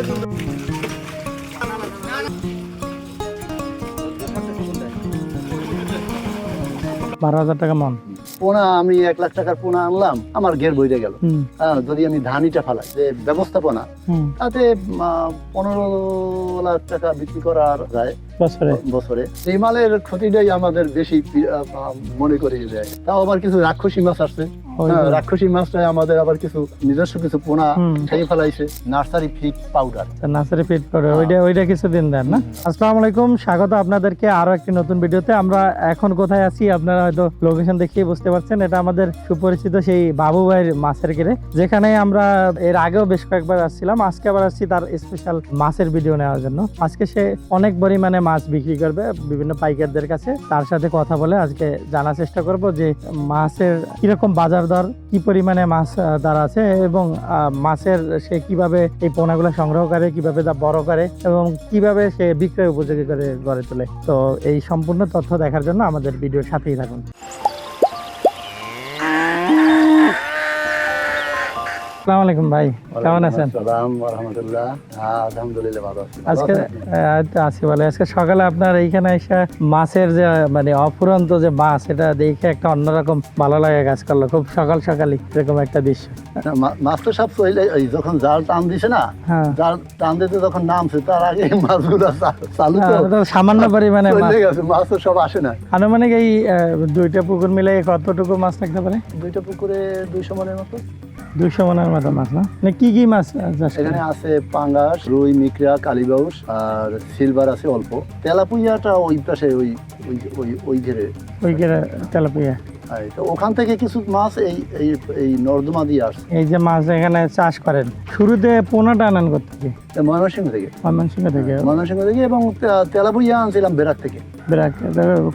12,000 টাকা মন পোনা আমি 1 লাখ টাকার পোনা আনলাম, আমার ঘের বইরে গেল। যদি আমি ধানিটা ফালাই যে ব্যবস্থাপনা, তাতে 15 লাখ টাকা বিক্রি করা যায় বছরে। এই মালের ক্ষতিটাই আমাদের বেশি মনে করিয়ে যায়। তাও আবার কিছু রাক্ষসী মাছ আসছে, রাক্ষসী মাছটা আমাদের আবার কিছু নিজস্ব কিছু পোনা খেয়ে ফেলাইছে। নার্সারি ফিড পাউডার, ওইটা কিছুদিন দেন না। আসসালামু আলাইকুম, স্বাগত আপনাদেরকে আরো একটি নতুন ভিডিওতে। আমরা এখন কোথায় আছি আপনারা হয়তো লোকেশন দেখেই বুঝতে পারছেন। এটা আমাদের সুপরিচিত সেই বাবু ভাইয়ের মাছের ঘেরে, যেখানে আমরা এর আগেও বেশ কয়েকবার আসছিলাম। আজকে আবার আসছি তার স্পেশাল মাছের ভিডিও নেওয়ার জন্য। আজকে সে অনেক পরিমাণে মাছ বিক্রি করবে বিভিন্ন পাইকারদের কাছে। তার সাথে কথা বলে আজকে জানার চেষ্টা করব যে মাছের কিরকম বাজার দর, কি পরিমাণে মাছ তার আছে, এবং মাছের সে কিভাবে এই পোনাগুলো সংগ্রহ করে, কিভাবে তা বড় করে, এবং কিভাবে সে বিক্রয় উপযোগী করে গড়ে তোলে। তো এই সম্পূর্ণ তথ্য দেখার জন্য আমাদের ভিডিওর সাথেই থাকুন। আসসালামু আলাইকুম ভাই, কেমন আছেন? আলহামদুলিল্লাহ ভালো আছি। আজকে আছি ভালো। আজকে সকালে আপনার এইখানে এসে মাছের যে মানে অফুরন্ত যে মাছ, এটা দেখে একটা অন্যরকম ভালো লাগে কাজ করলো। খুব সকাল সকালই এরকম একটা দৃশ্য। মাছ তো সব যখন জাল টান দিছে না, জাল টান দিতে যখন নামছে তার আগে মাছগুলো চালু তো সামান্য পরিমাণে মাছ তো সব আসে না। আনুমানিক এই 2টা পুকুর মিলে কতটুকু মাছ থাকতে পারে? 2টা পুকুরে 200 মনের মতো। 200 মনের মতো মাছ না? কি কি মাছ এখানে আছে? পাঙ্গাস, রুই, মিকরা, কালীবাউস আর সিলভার আছে অল্প। তেলাপুইয়াটা ওই পাশে ওই ঘেরে তেলাপুইয়া। তো ওখান থেকে কিছু মাছ এই নর্দমা দিয়ে আসছে। এই যে মাছ এখানে চাষ করেন, শুরুতে পোনাটা আনেন কোথেকে? ময়মনসিংহ থেকে এবং তেলাপুইয়া আনছিলাম বেরাক থেকে।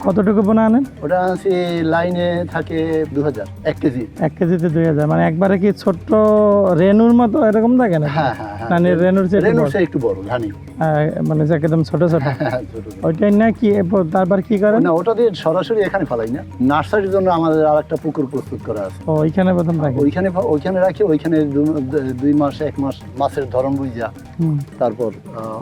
কতটুকু পোনা আনেন? ওটা আনছি লাইনে থাকে 2000 1 কেজি। 1 কেজিতে 2000, মানে একবারে কি ছোট্ট রেনুর মতো এরকম থাকে না? হ্যাঁ, মানে রেনুর চেয়ে একটু বড় ধানি, মানে একদম ছোট ছোট। ওইটাই না কি? তারপর কি করেন? না, ওটা দিয়ে সরাসরি এখানে ফেলাই না, নার্সারির জন্য আমাদের আরেকটা পুকুর প্রস্তুত করা আছে। ওইখানে প্রথম রাখি, ওইখানে রাখি। ওইখানে 2 মাস 1 মাস মাছের ধরন বুঝা, তারপর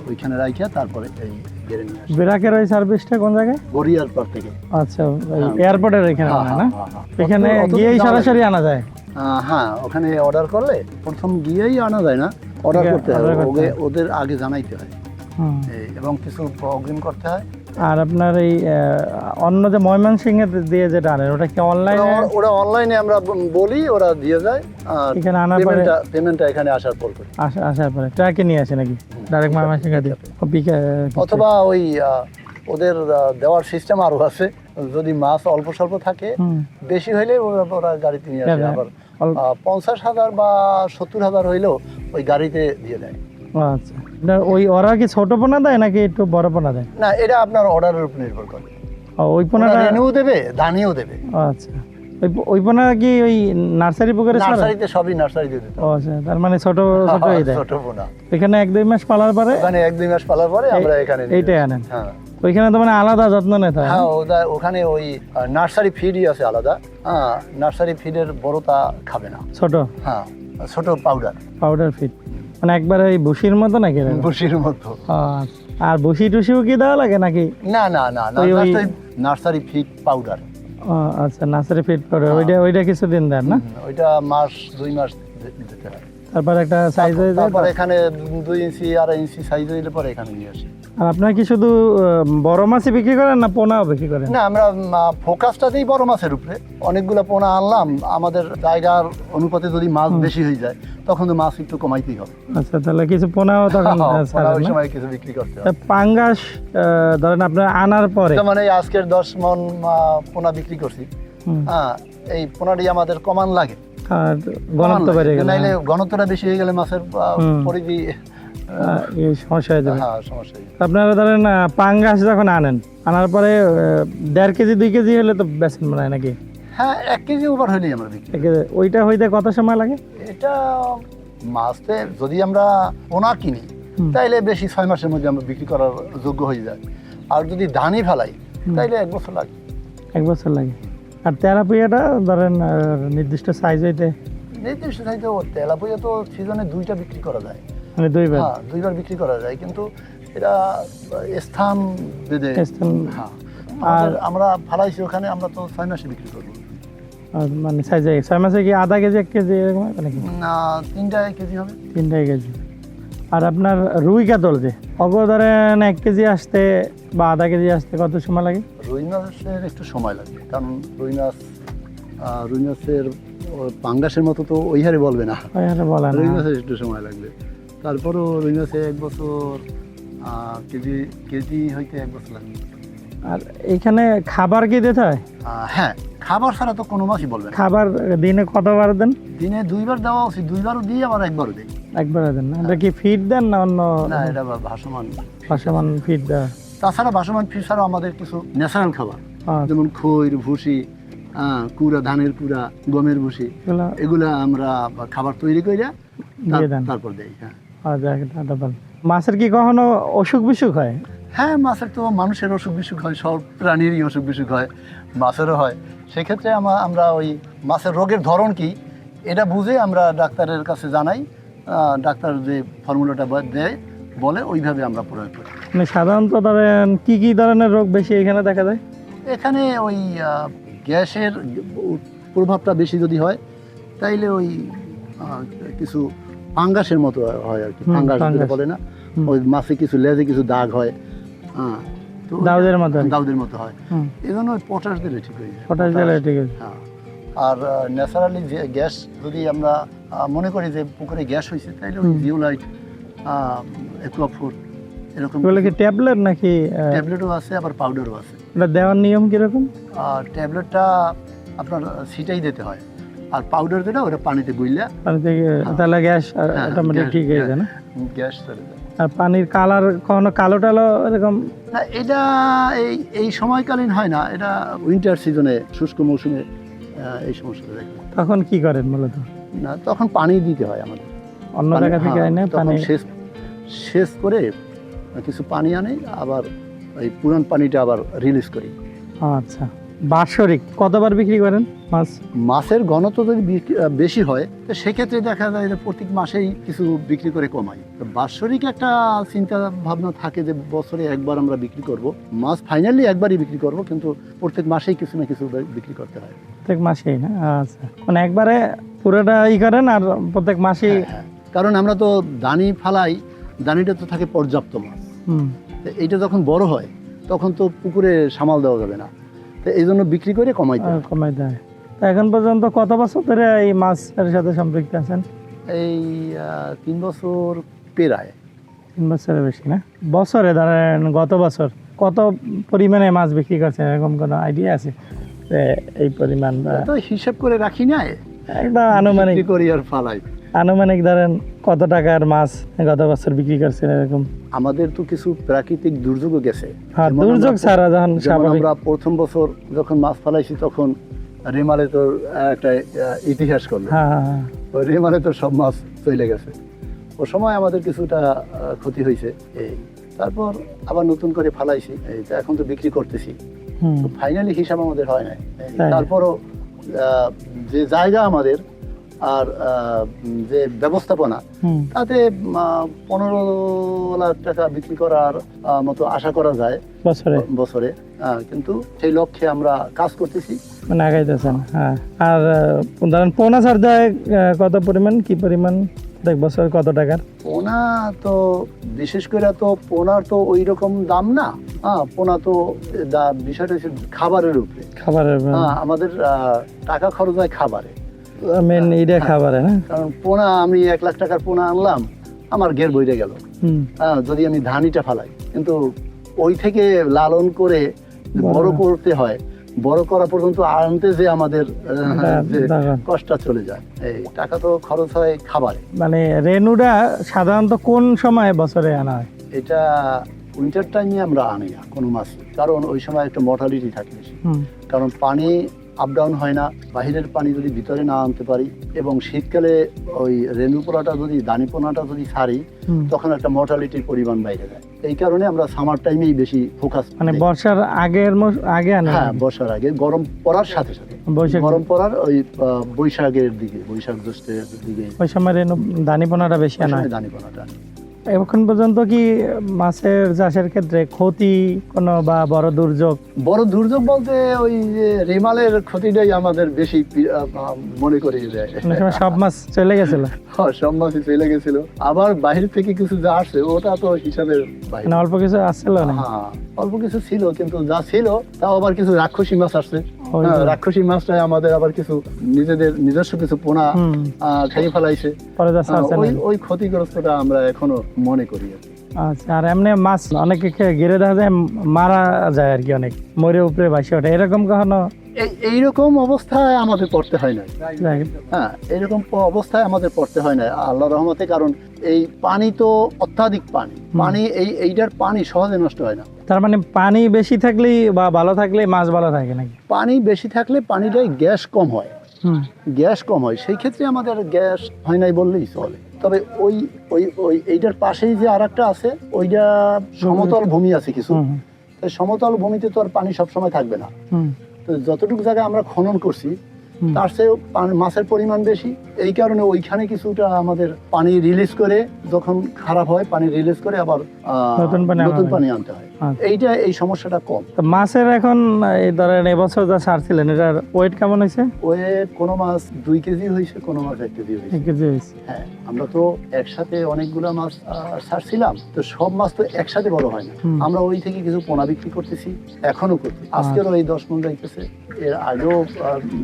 ওইখানে রাখিয়া তারপরে এই গেরে নিয়ে আসি। বেরাকের ওই সার্ভিসটা কোন জায়গায়? গড়িয়ার পার থেকে। আচ্ছা, এয়ারপোর্টের এখানে না? এখানে গিয়েই সরাসরি আনা যায়? হ্যাঁ, ওখানে অর্ডার করলে প্রথম গিয়েই আনা যায় না, অর্ডার করতে হয়, ওদের আগে জানাইতে হয় এবং কিছু অগ্রিম করতে হয়। আর আপনার এই অন্য যে ময়মনসিংহে দিয়ে যেটা আনেন, ওটা কি অনলাইনে? ওরা অনলাইনে আমরা বলি, ওরা দিয়ে যায়। আর এখানে আনার পরে পেমেন্টটা এখানে আসার পর করি। আসার পরে ট্রাকে নিয়ে আসে নাকি ডাইরেক্ট ময়মনসিংহে দিয়ে? অথবা ওই ওদের দেওয়ার সিস্টেম আরো আছে। যদি মাছ অল্প স্বল্প থাকে, বেশি হইলে ওরা গাড়িতে নিয়ে আসে। আবার 50,000 বা 70,000 হইলেও ওই গাড়িতে দিয়ে দেয়। আচ্ছা, ওই ওরা কি ছোট পোনা দেয় নাকি একটু বড় পোনা দেয়? না, এটা আপনার অর্ডারের উপর নির্ভর করে। ওই পোনাটা রেনুও দেবে, দানিও দেবে। আচ্ছা, ওই পোনা কি ওই নার্সারি পুকুরে? নার্সারিতে সবই নার্সারিতে দিতে। আচ্ছা, তার মানে ছোটই দেয়। ছোট পোনা এখানে 1-2 মাস পালার পরে, ওখানে 1-2 মাস পালার পরে আমরা এখানে এইটাই আনেন। হ্যাঁ, ওইখানে তো মানে আলাদা যত্ন নিতে হয়। হ্যাঁ, ওখানে ওই নার্সারি ফিডই আছে আলাদা। হ্যাঁ, নার্সারি ফিডের বড়টা খাবে না, ছোট। হ্যাঁ, ছোট পাউডার ফিড, মানে একবারে ওই ভুসির মতো নাকি? ভুসির মতো। আর ভুসি টুসিও কি দেওয়া লাগে নাকি? না, নার্সারি ফিড পাউডার। আচ্ছা, নার্সারি ফিড পাউডার, ওইটা কিছুদিন দেন না? ওইটা 2 মাস দিতে হয়। তারপর একটা সাইজ হয়ে যায়, তারপর এখানে 2 ইঞ্চি 2.5 ইঞ্চি সাইজ হইলে পরে এখানে নিয়ে আসি। আর আপনারা কি শুধু বড় মাছই বিক্রি করেন না পোনাও বিক্রি করেন? না, আমরা ফোকাসটা দিই বড় মাছের উপরে। অনেকগুলো পোনা আনলাম, আমাদের জায়গার অনুপাতে যদি মাছ বেশি হয়ে যায় তখন তো মাছ একটু কমাইতেই হবে। আচ্ছা, তাহলে কিছু পোনাও তখন ওই সময় কিছু বিক্রি করতে হবে। পাঙ্গাস ধরেন আপনার আনার পরে, মানে আজকের 10 মণ পোনা বিক্রি করছি। হ্যাঁ, এই পোনাটি আমাদের কমান লাগে, ঘনত্ব বেড়ে গেলে, নাইলে ঘনত্বটা বেশি হয়ে গেলে মাছের পরিধি সমস্যা হয়ে যাবে। হ্যাঁ, সমস্যা। আপনারা ধরেন পাঙ্গাস যখন আনার পরে 1.5 কেজি 2 কেজি হলে তো বেচেন মনে হয় নাকি? হ্যাঁ, 1 কেজি ওভার হইলেই আমরা বিক্রি। ওইটা হইতে কত সময় লাগে? এটা মাছতে যদি আমরা পোনা কিনি তাইলে বেশি 6 মাসের মধ্যে আমরা বিক্রি করার যোগ্য হয়ে যায়। আর যদি ধানি ফেলাই তাইলে 1 বছর লাগে। 1 বছর লাগে। আর তেলাপুইয়াটা ধরেন নির্দিষ্ট সাইজ হইতে? নির্দিষ্ট সাইজে তেলাপুইয়া তো সিজনে 2টা বিক্রি করা যায়। মানে দুইবার? হ্যাঁ, দুইবার বিক্রি করা যায়, কিন্তু এটা স্থান বেঁধে। হ্যাঁ, আমরা ফালাইছি ওখানে, আমরা তো 6 মাসে বিক্রি করবো। মানে 6 মাসে কি আধা কেজি 1 কেজি এরকম নাকি? না, 3 কেজি হবে। 3 কেজি। আর আপনার রুই কাতল যে ধরেন 1 কেজি আসতে বা আধা কেজি আসতে কত সময় লাগে? রুই মাছের একটু সময় লাগবে, কারণ রুই মাছের পাঙ্গাসের মতো তো ওই হারে বলবে না, রুই মাছের একটু সময় লাগবে। তারপরও রুই মাছে 1 বছর কেজি হইতে 1 বছর লাগবে। আর এখানে খাবার কি দিতে হয়? হ্যাঁ, খাবার ছাড়া তো কোনো মাছই বলবে না। খাবার দিনে কতবার দেন? দিনে 2বার দেওয়া উচিত, 2বারও দিই, আবার 1বারও দিই। একবারে দেন না? এটা কি ফিড দেন না অন্য? না, এটা ভাসমান ফিড দেওয়া। তাছাড়া ভাসমান ফিড ছাড়াও আমাদের কিছু ন্যাচারাল খাবার, যেমন খৈর, ভুসি, কুড়া, ধানের কুড়া, গমের ভুসি, এগুলা আমরা খাবার তৈরি করে তারপর দেই। হ্যাঁ, মাছের কি কখনো অসুখ বিসুখ হয়? হ্যাঁ, মাছের তো মানুষের অসুখ বিসুখ হয়, সব প্রাণীরই অসুখ বিসুখ হয়, মাছেরও হয়। সেক্ষেত্রে আমরা ওই মাছের রোগের ধরন কি এটা বুঝে আমরা ডাক্তারের কাছে জানাই, ডাক্তার যে ফর্মুলাটা দেয় বলে ওইভাবে আমরা প্রয়োগ করি। মানে সাধারণত ধরেন কি ধরনের রোগ বেশি এখানে দেখা যায়? এখানে ওই গ্যাসের প্রভাবটা বেশি যদি হয়, তাইলে ওই কিছু ফাঙ্গাসের মতো হয় আর কি, ফাঙ্গাস যেটা বলে না, ওই মাছে কিছু লেজে কিছু দাগ হয়, দাউদের মতো হয়, এই জন্য ওই পটাশ দিলে ঠিক হয়ে যায়। পটাশ দিলে ঠিক আছে। হ্যাঁ, আর ন্যাচারালি যে গ্যাস যদি আমরা মনে করি যে পুকুরে গ্যাস হয়েছে, তাইলে ওই জিওলাইট, অ্যাকুয়াফোর্ট, এরকম কি ট্যাবলেট নাকি? ট্যাবলেটও আছে, আবার পাউডারও আছে। এটা দেওয়ার নিয়ম কিরকম? ট্যাবলেটটা আপনার সিটাই দিতে হয়, আর পাউডার যেটা ওটা পানিতে গুইলা, তাহলে গ্যাস অটোমেটিক ঠিক হয়ে যায় না? গ্যাস চলে যায়। আর পানির কালার কখনো কালো টালো এরকম? না, এটা এই সময়কালীন হয় না, এটা উইন্টার সিজনে, শুষ্ক মৌসুমে এই সমস্যাটা দেখে। তখন কি করেন মূলত? না, তখন পানি দিতে হয় আমাদের, অন্য জায়গা থেকে আনে পানি, শেষ করে কিছু পানি আনে, আবার এই পুরান পানিটা আবার রিলিজ করি। আচ্ছা, বাৎসরিক কতবার বিক্রি করেন মাছ? মাছের ঘনত্ব যদি বেশি হয়, তো সেক্ষেত্রে দেখা যায় যে প্রত্যেক মাসেই কিছু বিক্রি করে কমাই। বাৎসরিক একটা চিন্তা ভাবনা থাকে যে বছরে একবার আমরা বিক্রি করব মাছ, ফাইনালি একবারই বিক্রি করব, কিন্তু প্রত্যেক মাসেই কিছু না কিছু বিক্রি করতে হয়। প্রত্যেক মাসেই না? আচ্ছা, মানে একবারে পুরোটা করেন আর প্রত্যেক মাসেই? হ্যাঁ, কারণ আমরা তো দানি ফালাই, দানিটা তো থাকে পর্যাপ্ত মাছ, এইটা যখন বড় হয় তখন তো পুকুরে সামাল দেওয়া যাবে না, তো এই জন্য বিক্রি করে কমাই দেয়। এখন পর্যন্ত কত বছর ধরে এই মাছের সাথে সম্পৃক্ত আছেন? এই 3 বছর প্রায়। 3 বছরের বেশি না? বছরে ধরেন গত বছর কত পরিমাণে মাছ বিক্রি করছেন, এরকম কোনো আইডিয়া আছে? এই পরিমাণ তো হিসাব করে রাখি না, একদম আনুমানিক করি আর ফালাই। আনুমানিক ধরেন কত টাকার মাছ গত বছর বিক্রি করছেন এরকম? আমাদের তো কিছু প্রাকৃতিক দুর্যোগও গেছে। হ্যাঁ, দুর্যোগ ছাড়া যখন আমরা প্রথম বছর যখন মাছ ফালাইছি, তখন রেমালে তো একটা ইতিহাস করলো। ওই রেমালে তো সব মাছ চলে গেছে, ও সময় আমাদের কিছুটা ক্ষতি হয়েছে। এই তারপর আবার নতুন করে ফালাইছি, এই এখন তো বিক্রি করতেছি, ফাইনালি হিসাব আমাদের হয় নাই। তারপরও যে জায়গা আমাদের আর যে ব্যবস্থাপনা, তাতে 15 লাখ টাকা বিক্রি করার মতো আশা করা যায় বছরে, কিন্তু সেই লক্ষ্যে আমরা কাজ করতেছি, মানে আগাইতেছেন। হ্যাঁ, আর ধরেন পোনা ছাড় দেয় কত পরিমাণ, কি পরিমাণ বছর কত টাকার? পোনা তো বিশেষ করে তো পোনার তো ওই রকম দাম না, পোনা তো বিষয়টা হচ্ছে খাবারের উপরে, আমাদের টাকা খরচ হয় খাবারে, মেন এইটা খাবারে না। কারণ পোনা আমি 1 লাখ টাকার পোনা আনলাম, আমার ঘের বইরে গেল, যদি আমি ধানিটা ফালাই, কিন্তু ওই থেকে লালন করে বড় করতে হয়, বড় করা পর্যন্ত আনতে যে আমাদের কষ্ট চলে যায়, এই টাকা তো খরচ হয় খাবারে। মানে রেনুটা সাধারণত কোন সময় বছরে আনা হয়? এটা উইন্টার টাইমে আমরা আনি না কোনো মাছ, কারণ ওই সময় একটা মর্টালিটি থাকে বেশি, কারণ পানি আপ ডাউন হয় না, বাহিরের পানি যদি ভিতরে না আনতে পারি, এবং শীতকালে ওই রেনু পোনাটা যদি, দানি পোনাটা যদি ছাড়ি, তখন একটা মর্টালিটির পরিমাণ বাইরে যায়। এই কারণে আমরা সামার টাইমেই বেশি ফোকাস, মানে বর্ষার আগে আনে। হ্যাঁ, বর্ষার আগে, গরম পড়ার সাথে সাথে, গরম পড়ার ওই বৈশাখের দিকে, বৈশাখ জ্যৈষ্ঠের দিকে, ওই সময় রেনু দানি পোনাটা বেশি আনা হয়। দানি পোনাটা এখন পর্যন্ত কি মাছের চাষের ক্ষেত্রে ক্ষতি কোনো বা বড় দুর্যোগ? বড় দুর্যোগ বলতে ওই যে রেমালের ক্ষতিটাই আমাদের বেশি মনে করিয়ে দেয়। অনেক সময় সব মাছ চলে গেছিল, হ্যাঁ, সব মাছই চলে গেছিল। আবার বাইরে থেকে কিছু যা আসছে ওটা তো হিসাবের বাইরে। মানে অল্প কিছু আসছিল না? হ্যাঁ, অল্প কিছু ছিল, কিন্তু যা ছিল তাও আবার কিছু রাক্ষসী মাছ আসছে। ওই হ্যাঁ, যে। রাক্ষসী মাছটাই আমাদের আবার কিছু নিজস্ব কিছু পোনা খেয়ে ফেলাইছে। পরে যা ছাড়ছে না। ওই ক্ষতিগ্রস্তটা আমরা এখনো মনে করি আর কি। আচ্ছা, আর এমনি মাছ অনেকে ঘিরে দেখা যায় মারা যায় আর কি, অনেক মরে উপরে ভাসে ওঠে, এরকম কখনো? এইরকম অবস্থায় আমাদের পড়তে হয় না। হ্যাঁ, এরকম অবস্থায় আমাদের পড়তে হয় না আল্লাহ রহমতে, কারণ এই পানি তো অত্যাধিক পানি এইটার পানি সহজে নষ্ট হয় না। তার মানে পানি বেশি থাকলেই বা ভালো থাকলে মাছ ভালো থাকে নাকি? পানি বেশি থাকলে পানিটাই গ্যাস কম হয়, সেই ক্ষেত্রে আমাদের গ্যাস হয় নাই বললেই চলে। তবে ওই ওই ওই এইটার পাশেই যে আরেকটা আছে, ওইটা সমতল ভূমি আছে কিছু। সমতল ভূমিতে তো আর পানি সবসময় থাকবে না। তো যতটুকু জায়গায় আমরা খনন করছি তার চেয়েও মাছের পরিমাণ বেশি, এই কারণে ওইখানে কিছুটা আমাদের পানি রিলিজ করে, যখন খারাপ হয় পানি রিলিজ করে আবার নতুন পানি আনতে হয়। এই সমস্যাটা কম। মাছের এখন এই ধরেন এবছর যা ছাড়ছিলেন, এটার ওয়েট কেমন হয়েছে? ওয়েট কোনো মাছ 2 কেজি হয়েছে, কোনো মাছ 1 কেজি হয়েছে। 1 কেজি হয়েছে। হ্যাঁ, আমরা তো একসাথে অনেকগুলো মাছ ছাড়ছিলাম, তো সব মাছ তো একসাথে বড় হয় না। আমরা ওই থেকে কিছু পোনা বিক্রি করতেছি, এখনো করছি। আজকেরও এই 10 মণ যাইতেছে, এর আগেও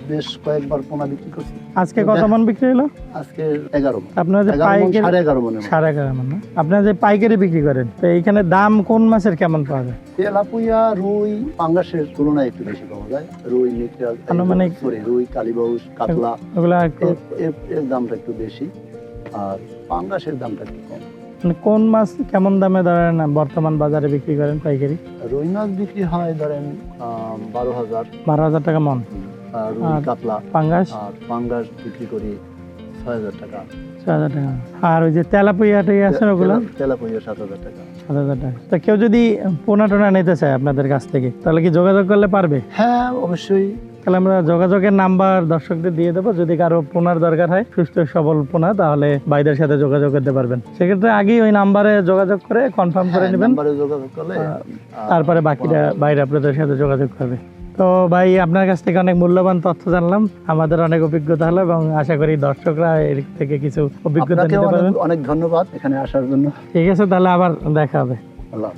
বেশ কয়েকবার পোনা বিক্রি করছি। আজকে কত মণ বিক্রি হলো? আজকে 11 মণ। আপনারা যে পাইকারি 11.5 মণ। 11.5 মণ না? আপনারা যে পাইকারি বিক্রি করেন, তো এইখানে দাম কোন মাছের কেমন পাওয়া যায়? তেলাপুয়া, রুই, পাঙ্গাসের তুলনায় একটু বেশি পাওয়া যায়। রুই, মৃগেল, রুই, কালীবাউস, কাতলা, ওগুলা এর দামটা একটু বেশি, আর পাঙ্গাসের দামটা একটু কম। মানে কোন মাছ কেমন দামে ধরেন বর্তমান বাজারে বিক্রি করেন পাইকারি? রুই মাছ বিক্রি হয় ধরেন 12,000 টাকা মণ। রুই, কাতলা, পাঙ্গাস বিক্রি করি 6,000 টাকা। 6,000 টাকা। আর ওই যে তেলাপুয়া আছে ওগুলো? তেলাপুয়া 7,000 টাকা। 7,000 টাকা। তো কেউ যদি পোনা টোনা নিতে চায় আপনাদের কাছ থেকে, তাহলে কি যোগাযোগ করলে পারবে? হ্যাঁ, অবশ্যই। তাহলে আমরা যোগাযোগের নাম্বার দর্শকদের দিয়ে দেবো, যদি কারো পোনার দরকার হয়, সুস্থ সবল পোনা, তাহলে ভাইদের সাথে যোগাযোগ করতে পারবেন। সেক্ষেত্রে আগেই ওই নাম্বারে যোগাযোগ করে কনফার্ম করে নেবেন, যোগাযোগ করলে তারপরে বাকিটা বাইরে আপনাদের সাথে যোগাযোগ করবে। তো ভাই, আপনার কাছ থেকে অনেক মূল্যবান তথ্য জানলাম, আমাদের অনেক অভিজ্ঞতা হলো, এবং আশা করি দর্শকরা এর থেকে কিছু অভিজ্ঞতা নিতে পারবেন। অনেক ধন্যবাদ এখানে আসার জন্য। ঠিক আছে, তাহলে আবার দেখা হবে। আল্লাহ।